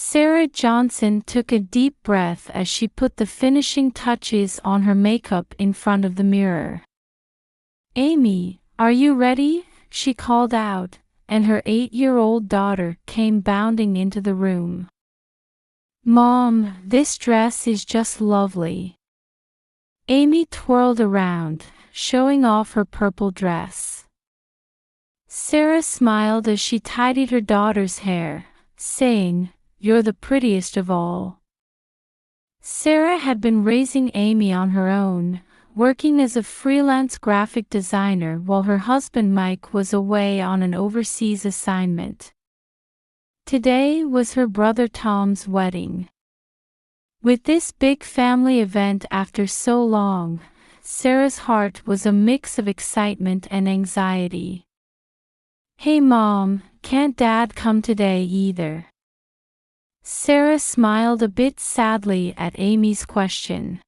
Sarah Johnson took a deep breath as she put the finishing touches on her makeup in front of the mirror. "Amy, are you ready?" she called out, and her 8-year-old daughter came bounding into the room. "Mom, this dress is just lovely." Amy twirled around, showing off her purple dress. Sarah smiled as she tidied her daughter's hair, saying, "You're the prettiest of all." Sarah had been raising Amy on her own, working as a freelance graphic designer while her husband Mike was away on an overseas assignment. Today was her brother Tom's wedding. With this big family event after so long, Sarah's heart was a mix of excitement and anxiety. "Hey Mom, can't Dad come today either?" Sarah smiled a bit sadly at Amy's question.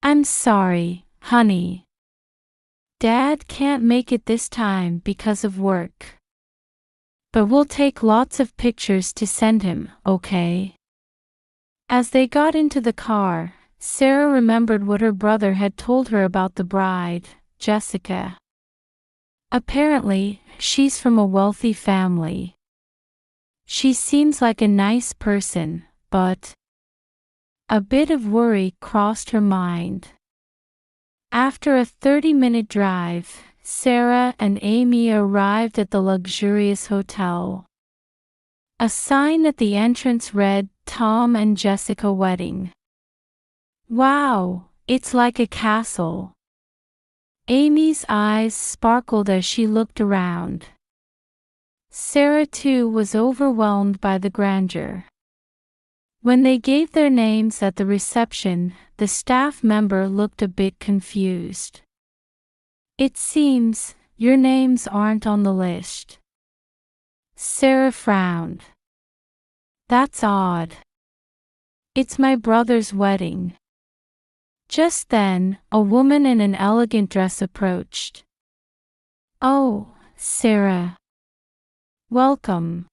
"I'm sorry, honey. Dad can't make it this time because of work. But we'll take lots of pictures to send him, okay?" As they got into the car, Sarah remembered what her brother had told her about the bride, Jessica. Apparently, she's from a wealthy family. She seems like a nice person, but a bit of worry crossed her mind. After a 30-minute drive, Sarah and Amy arrived at the luxurious hotel. A sign at the entrance read, "Tom and Jessica Wedding." "Wow, it's like a castle." Amy's eyes sparkled as she looked around. Sarah too was overwhelmed by the grandeur. When they gave their names at the reception, the staff member looked a bit confused. "It seems your names aren't on the list." Sarah frowned. "That's odd. It's my brother's wedding." Just then, a woman in an elegant dress approached. "Oh, Sarah. Welcome."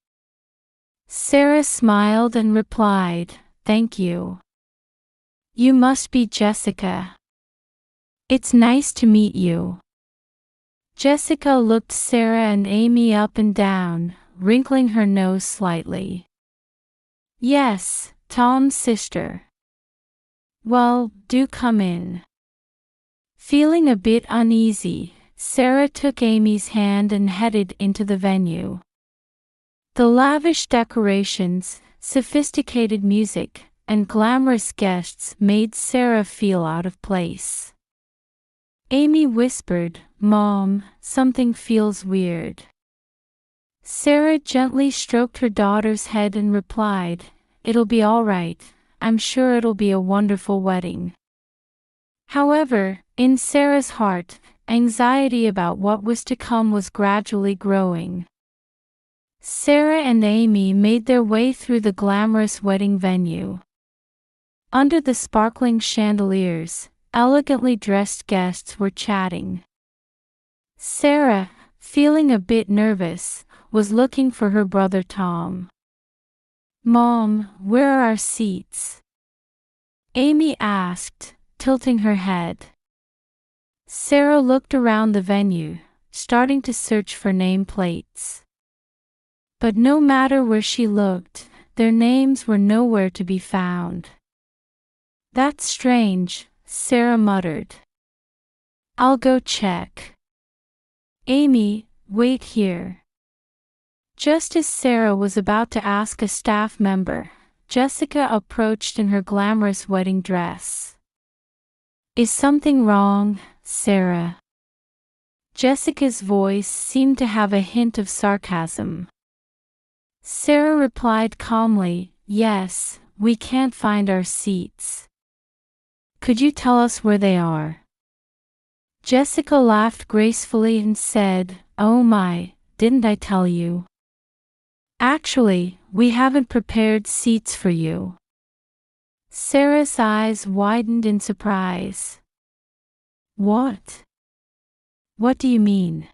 Sarah smiled and replied, "Thank you. You must be Jessica. It's nice to meet you." Jessica looked Sarah and Amy up and down, wrinkling her nose slightly. "Yes, Tom's sister." "Well, do come in." Feeling a bit uneasy, Sarah took Amy's hand and headed into the venue. The lavish decorations, sophisticated music, and glamorous guests made Sarah feel out of place. Amy whispered, "Mom, something feels weird." Sarah gently stroked her daughter's head and replied, "It'll be all right. I'm sure it'll be a wonderful wedding." However, in Sarah's heart, anxiety about what was to come was gradually growing. Sarah and Amy made their way through the glamorous wedding venue. Under the sparkling chandeliers, elegantly dressed guests were chatting. Sarah, feeling a bit nervous, was looking for her brother Tom. "Mom, where are our seats?" Amy asked, tilting her head. Sarah looked around the venue, starting to search for nameplates. But no matter where she looked, their names were nowhere to be found. "That's strange," Sarah muttered. "I'll go check." "Amy, wait here." Just as Sarah was about to ask a staff member, Jessica approached in her glamorous wedding dress. "Is something wrong, Sarah?" Jessica's voice seemed to have a hint of sarcasm. Sarah replied calmly, "Yes, we can't find our seats." "Could you tell us where they are?" Jessica laughed gracefully and said, "Oh my, didn't I tell you? Actually, we haven't prepared seats for you." Sarah's eyes widened in surprise. "What? What do you mean?"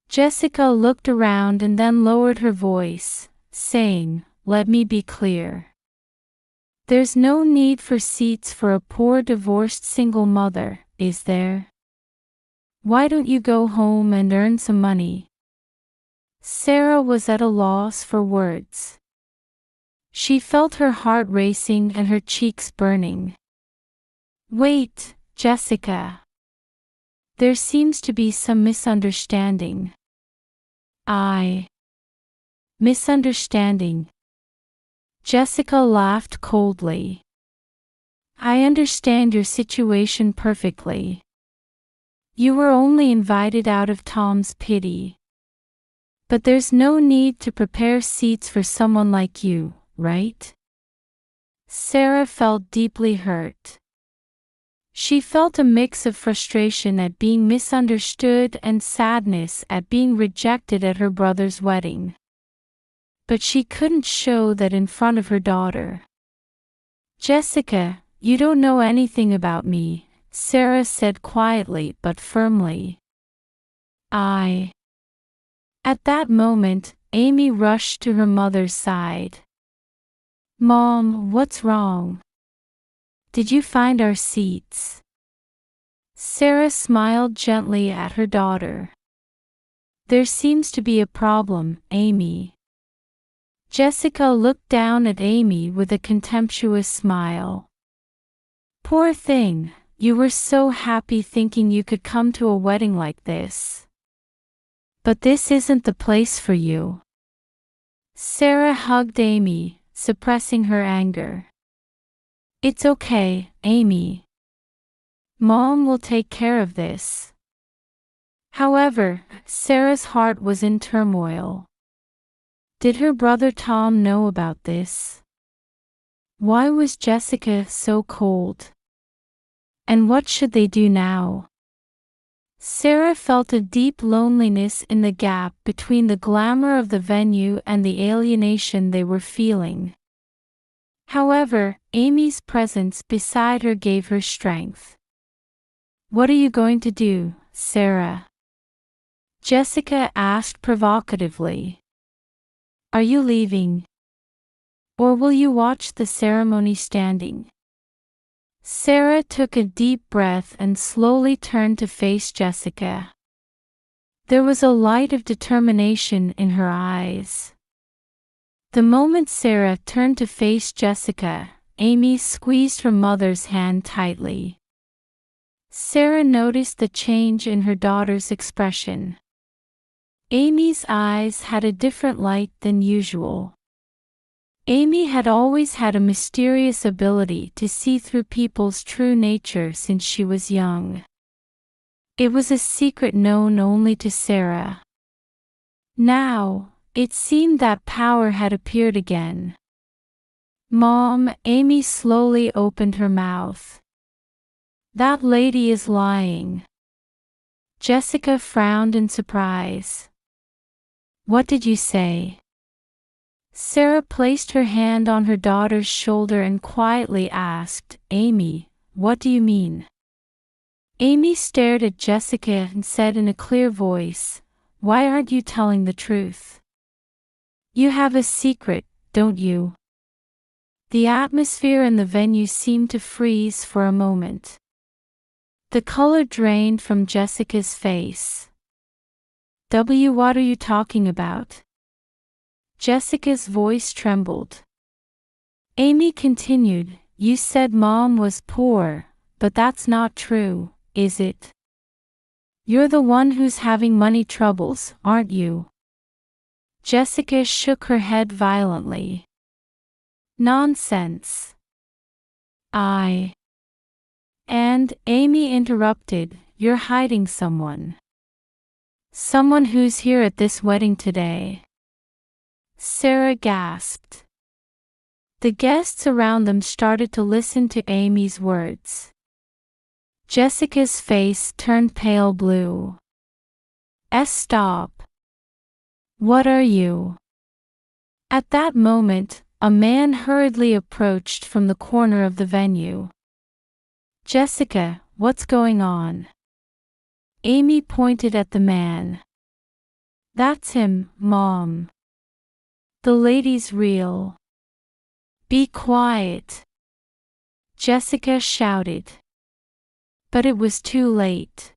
Jessica looked around and then lowered her voice, saying, let me be clear. There's no need for seats for a poor divorced single mother, is there? Why don't you go home and earn some money? Sarah was at a loss for words. She felt her heart racing and her cheeks burning. Wait, Jessica. There seems to be some misunderstanding. Misunderstanding. Jessica laughed coldly. I understand your situation perfectly. You were only invited out of Tom's pity. But there's no need to prepare seats for someone like you, right? Sarah felt deeply hurt. She felt a mix of frustration at being misunderstood and sadness at being rejected at her brother's wedding. But she couldn't show that in front of her daughter. Jessica, you don't know anything about me, Sarah said quietly but firmly. At that moment, Amy rushed to her mother's side. Mom, what's wrong? Did you find our seats? Sarah smiled gently at her daughter. There seems to be a problem, Amy. Jessica looked down at Amy with a contemptuous smile. Poor thing, you were so happy thinking you could come to a wedding like this. But this isn't the place for you. Sarah hugged Amy, suppressing her anger. It's okay, Amy. Mom will take care of this. However, Sarah's heart was in turmoil. Did her brother Tom know about this? Why was Jessica so cold? And what should they do now? Sarah felt a deep loneliness in the gap between the glamour of the venue and the alienation they were feeling. However, Amy's presence beside her gave her strength. What are you going to do, Sarah? Jessica asked provocatively. Are you leaving? Or will you watch the ceremony standing? Sarah took a deep breath and slowly turned to face Jessica. There was a light of determination in her eyes. The moment Sarah turned to face Jessica, Amy squeezed her mother's hand tightly. Sarah noticed the change in her daughter's expression. Amy's eyes had a different light than usual. Amy had always had a mysterious ability to see through people's true nature since she was young. It was a secret known only to Sarah. Now, it seemed that power had appeared again. Mom, Amy slowly opened her mouth. That lady is lying. Jessica frowned in surprise. What did you say? Sarah placed her hand on her daughter's shoulder and quietly asked, Amy, what do you mean? Amy stared at Jessica and said in a clear voice, why aren't you telling the truth? You have a secret, don't you? The atmosphere in the venue seemed to freeze for a moment. The color drained from Jessica's face. What are you talking about? Jessica's voice trembled. Amy continued, you said Mom was poor, but that's not true, is it? You're the one who's having money troubles, aren't you? Jessica shook her head violently. Nonsense. And Amy interrupted, you're hiding someone. Someone who's here at this wedding today. Sarah gasped. The guests around them started to listen to Amy's words. Jessica's face turned pale blue. Stop. What are you? At that moment, a man hurriedly approached from the corner of the venue. Jessica, what's going on? Amy pointed at the man. That's him, Mom. The lady's real. Be quiet, Jessica shouted. But it was too late.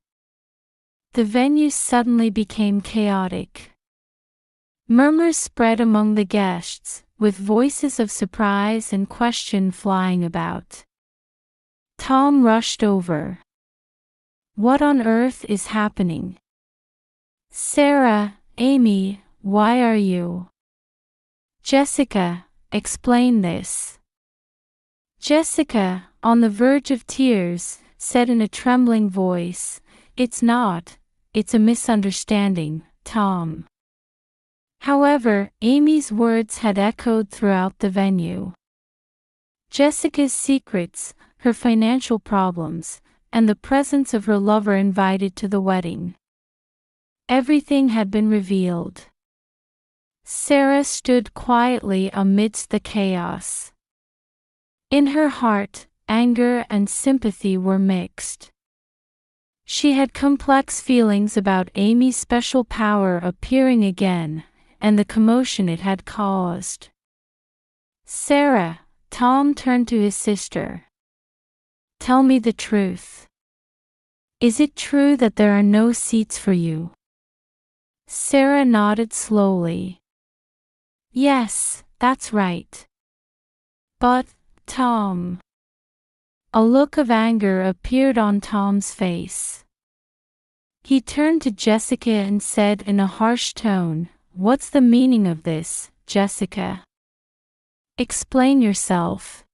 The venue suddenly became chaotic. Murmurs spread among the guests, with voices of surprise and question flying about. Tom rushed over. What on earth is happening? Sarah, Amy, why are you? Jessica, explain this. Jessica, on the verge of tears, said in a trembling voice, it's a misunderstanding, Tom. However, Amy's words had echoed throughout the venue. Jessica's secrets, her financial problems, and the presence of her lover invited to the wedding. Everything had been revealed. Sarah stood quietly amidst the chaos. In her heart, anger and sympathy were mixed. She had complex feelings about Amy's special power appearing again, and the commotion it had caused. Sarah, Tom turned to his sister. Tell me the truth. Is it true that there are no seats for you? Sarah nodded slowly. Yes, that's right. But, Tom. A look of anger appeared on Tom's face. He turned to Jessica and said in a harsh tone, What's the meaning of this, Jessica? Explain yourself.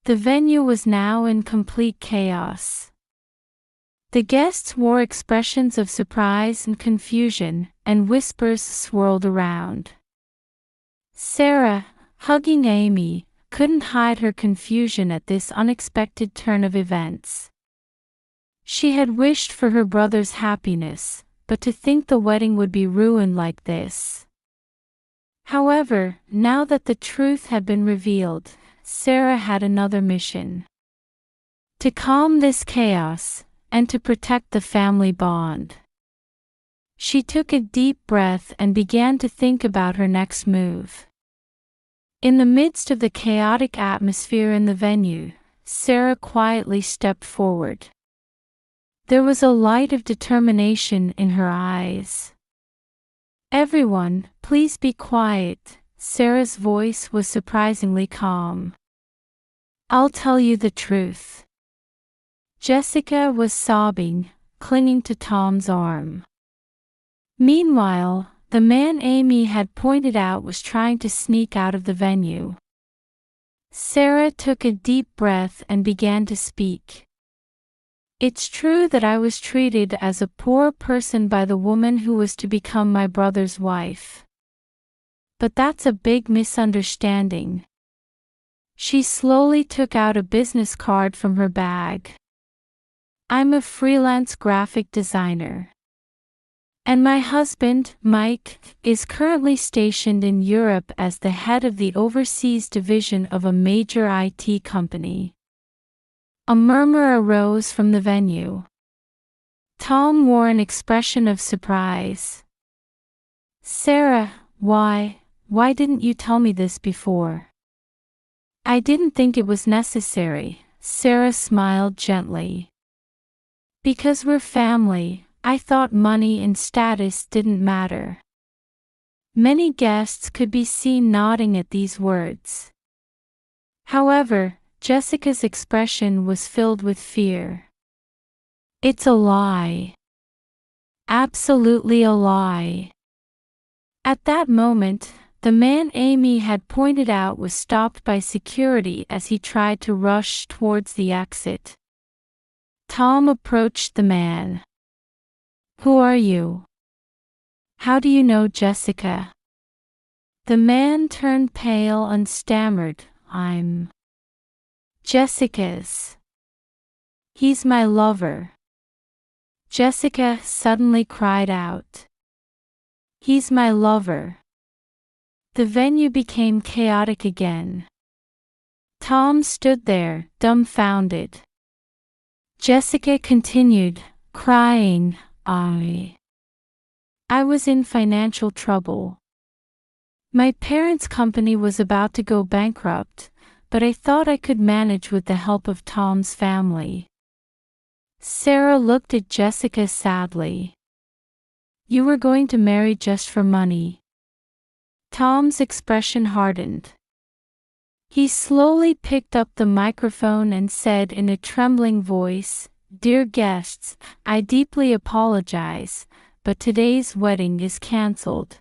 The venue was now in complete chaos. The guests wore expressions of surprise and confusion, and whispers swirled around. Sarah, hugging Amy, couldn't hide her confusion at this unexpected turn of events. She had wished for her brother's happiness, but to think the wedding would be ruined like this. However, now that the truth had been revealed, Sarah had another mission. To calm this chaos, and to protect the family bond. She took a deep breath and began to think about her next move. In the midst of the chaotic atmosphere in the venue, Sarah quietly stepped forward. There was a light of determination in her eyes. Everyone, please be quiet, Sarah's voice was surprisingly calm. I'll tell you the truth. Jessica was sobbing, clinging to Tom's arm. Meanwhile, the man Amy had pointed out was trying to sneak out of the venue. Sarah took a deep breath and began to speak. It's true that I was treated as a poor person by the woman who was to become my brother's wife. But that's a big misunderstanding. She slowly took out a business card from her bag. I'm a freelance graphic designer. And my husband, Mike, is currently stationed in Europe as the head of the overseas division of a major IT company. A murmur arose from the venue. Tom wore an expression of surprise. Sarah, why didn't you tell me this before? I didn't think it was necessary, Sarah smiled gently. Because we're family, I thought money and status didn't matter. Many guests could be seen nodding at these words. However, Jessica's expression was filled with fear. It's a lie. Absolutely a lie. At that moment, the man Amy had pointed out was stopped by security as he tried to rush towards the exit. Tom approached the man. Who are you? How do you know Jessica? The man turned pale and stammered, I'm Jessica's. He's my lover. Jessica suddenly cried out. He's my lover. The venue became chaotic again. Tom stood there, dumbfounded. Jessica continued, crying, I was in financial trouble. My parents' company was about to go bankrupt, but I thought I could manage with the help of Tom's family. Sarah looked at Jessica sadly. You were going to marry just for money. Tom's expression hardened. He slowly picked up the microphone and said in a trembling voice, "Dear guests, I deeply apologize, but today's wedding is cancelled."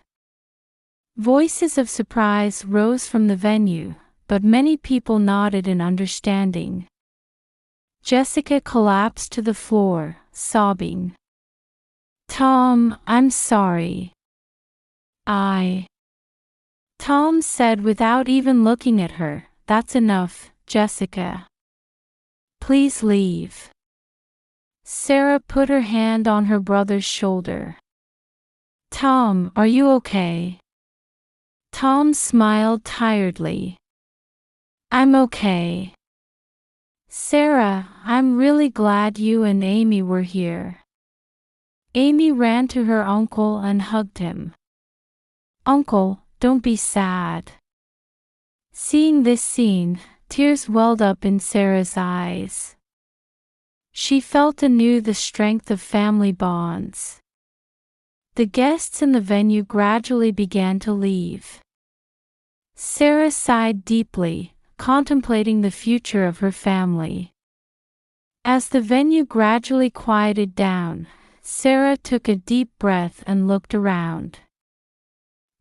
Voices of surprise rose from the venue, but many people nodded in understanding. Jessica collapsed to the floor, sobbing. "Tom, I'm sorry. Tom said without even looking at her, "That's enough, Jessica. Please leave." Sarah put her hand on her brother's shoulder. "Tom, are you okay?" Tom smiled tiredly. "I'm okay. Sarah, I'm really glad you and Amy were here." Amy ran to her uncle and hugged him. "Uncle, don't be sad." Seeing this scene, tears welled up in Sarah's eyes. She felt anew the strength of family bonds. The guests in the venue gradually began to leave. Sarah sighed deeply, contemplating the future of her family. As the venue gradually quieted down, Sarah took a deep breath and looked around.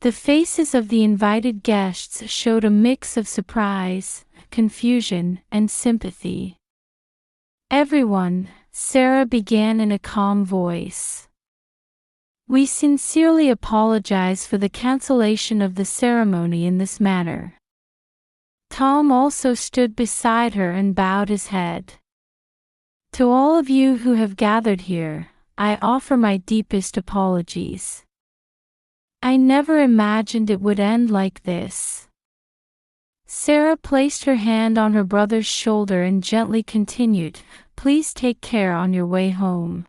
The faces of the invited guests showed a mix of surprise, confusion, and sympathy. "Everyone," Sarah began in a calm voice. "We sincerely apologize for the cancellation of the ceremony in this manner." Tom also stood beside her and bowed his head. "To all of you who have gathered here, I offer my deepest apologies. I never imagined it would end like this." Sarah placed her hand on her brother's shoulder and gently continued, "Please take care on your way home.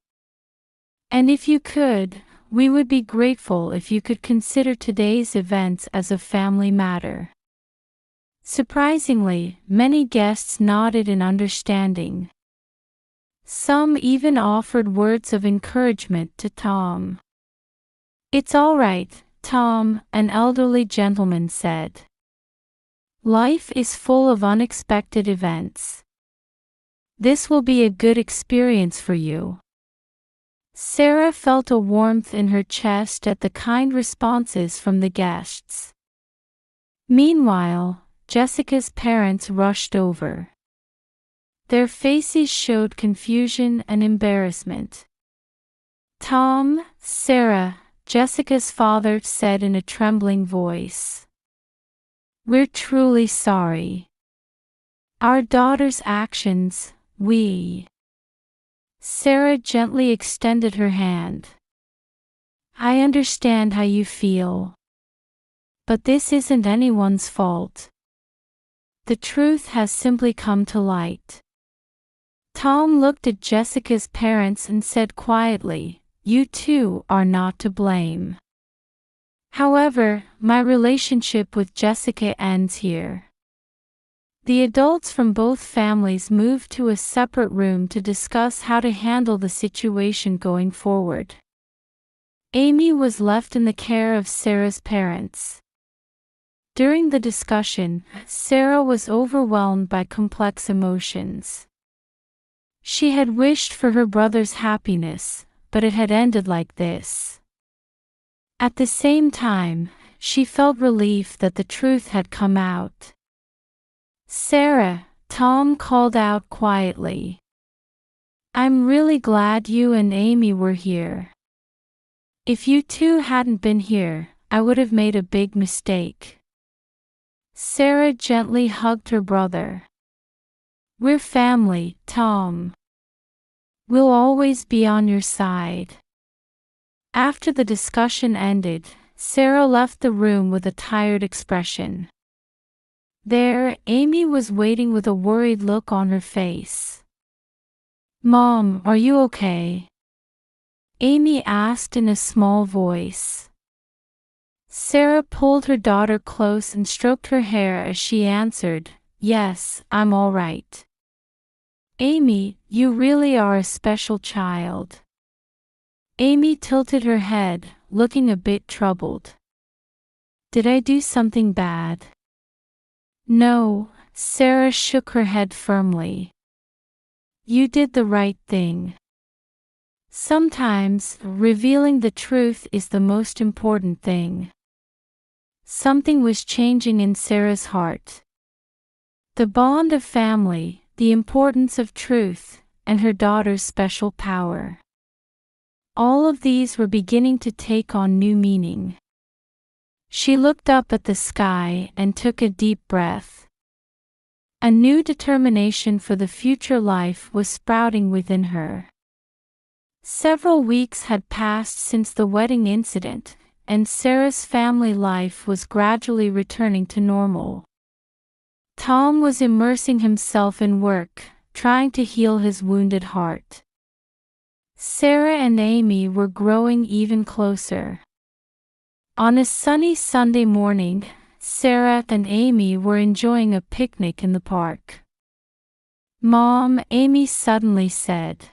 And if you could, we would be grateful if you could consider today's events as a family matter." Surprisingly, many guests nodded in understanding. Some even offered words of encouragement to Tom. "It's all right, Tom," an elderly gentleman said. "Life is full of unexpected events. This will be a good experience for you." Sarah felt a warmth in her chest at the kind responses from the guests. Meanwhile, Jessica's parents rushed over. Their faces showed confusion and embarrassment. "Tom, Sarah," Jessica's father said in a trembling voice. "We're truly sorry. Our daughter's actions, Sarah gently extended her hand. "I understand how you feel. But this isn't anyone's fault. The truth has simply come to light." Tom looked at Jessica's parents and said quietly, "You two are not to blame. However, my relationship with Jessica ends here." The adults from both families moved to a separate room to discuss how to handle the situation going forward. Amy was left in the care of Sarah's parents. During the discussion, Sarah was overwhelmed by complex emotions. She had wished for her brother's happiness, but it had ended like this. At the same time, she felt relief that the truth had come out. "Sarah," Tom called out quietly. "I'm really glad you and Amy were here. If you two hadn't been here, I would have made a big mistake." Sarah gently hugged her brother. "We're family, Tom. We'll always be on your side." After the discussion ended, Sarah left the room with a tired expression. There, Amy was waiting with a worried look on her face. "Mom, are you okay?" Amy asked in a small voice. Sarah pulled her daughter close and stroked her hair as she answered, "Yes, I'm all right." "Amy, you really are a special child." Amy tilted her head, looking a bit troubled. "Did I do something bad?" "No," Sarah shook her head firmly. "You did the right thing. Sometimes, revealing the truth is the most important thing." Something was changing in Sarah's heart. The bond of family, the importance of truth, and her daughter's special power. All of these were beginning to take on new meaning. She looked up at the sky and took a deep breath. A new determination for the future life was sprouting within her. Several weeks had passed since the wedding incident, and Sarah's family life was gradually returning to normal. Tom was immersing himself in work, trying to heal his wounded heart. Sarah and Amy were growing even closer. On a sunny Sunday morning, Sarah and Amy were enjoying a picnic in the park. "Mom," Amy suddenly said,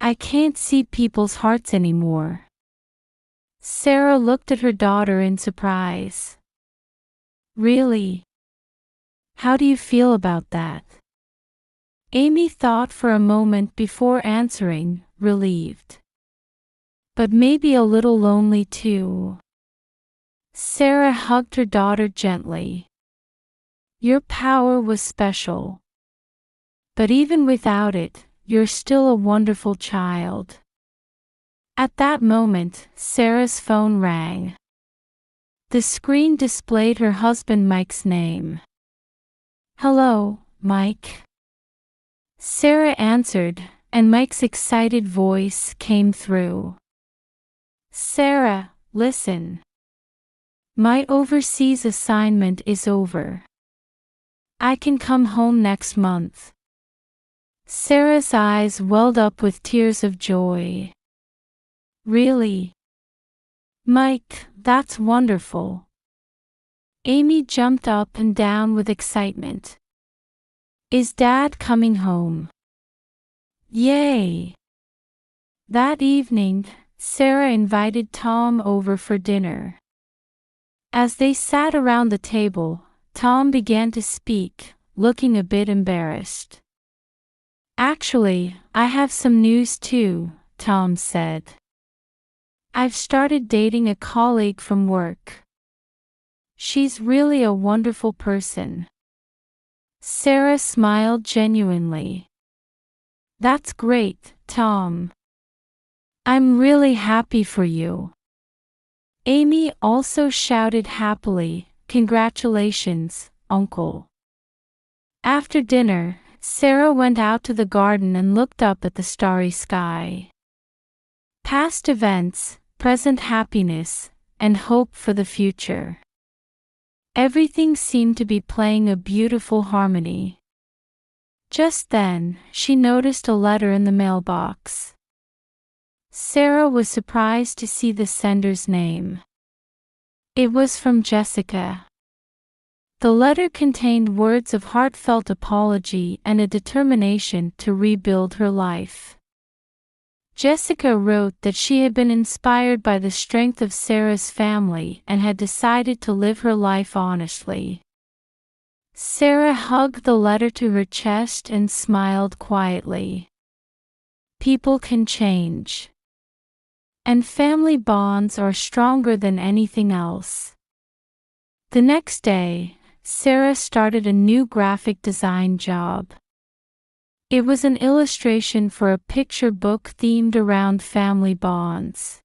"I can't see people's hearts anymore." Sarah looked at her daughter in surprise. "Really? How do you feel about that?" Amy thought for a moment before answering, relieved. "But maybe a little lonely too." Sarah hugged her daughter gently. "Your power was special. But even without it, you're still a wonderful child." At that moment, Sarah's phone rang. The screen displayed her husband Mike's name. "Hello, Mike." Sarah answered, and Mike's excited voice came through. "Sarah, listen. My overseas assignment is over. I can come home next month." Sarah's eyes welled up with tears of joy. "Really? Mike, that's wonderful." Amy jumped up and down with excitement. "Is Dad coming home?" "Yay!" That evening, Sarah invited Tom over for dinner. As they sat around the table, Tom began to speak, looking a bit embarrassed. "Actually, I have some news too," Tom said. "I've started dating a colleague from work. She's really a wonderful person." Sarah smiled genuinely. "That's great, Tom. I'm really happy for you." Amy also shouted happily, "Congratulations, Uncle." After dinner, Sarah went out to the garden and looked up at the starry sky. Past events, present happiness, and hope for the future. Everything seemed to be playing a beautiful harmony. Just then, she noticed a letter in the mailbox. Sarah was surprised to see the sender's name. It was from Jessica. The letter contained words of heartfelt apology and a determination to rebuild her life. Jessica wrote that she had been inspired by the strength of Sarah's family and had decided to live her life honestly. Sarah hugged the letter to her chest and smiled quietly. People can change. And family bonds are stronger than anything else. The next day, Sarah started a new graphic design job. It was an illustration for a picture book themed around family bonds.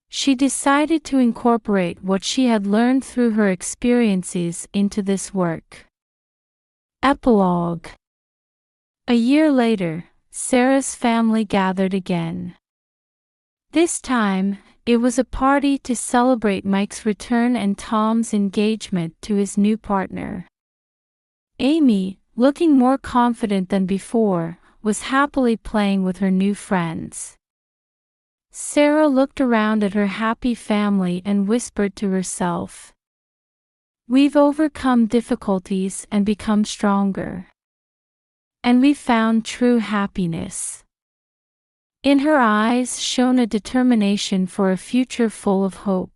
She decided to incorporate what she had learned through her experiences into this work. Epilogue. A year later, Sarah's family gathered again. This time, it was a party to celebrate Mike's return and Tom's engagement to his new partner. Amy, looking more confident than before, was happily playing with her new friends. Sarah looked around at her happy family and whispered to herself, "We've overcome difficulties and become stronger. And we found true happiness." In her eyes shone a determination for a future full of hope.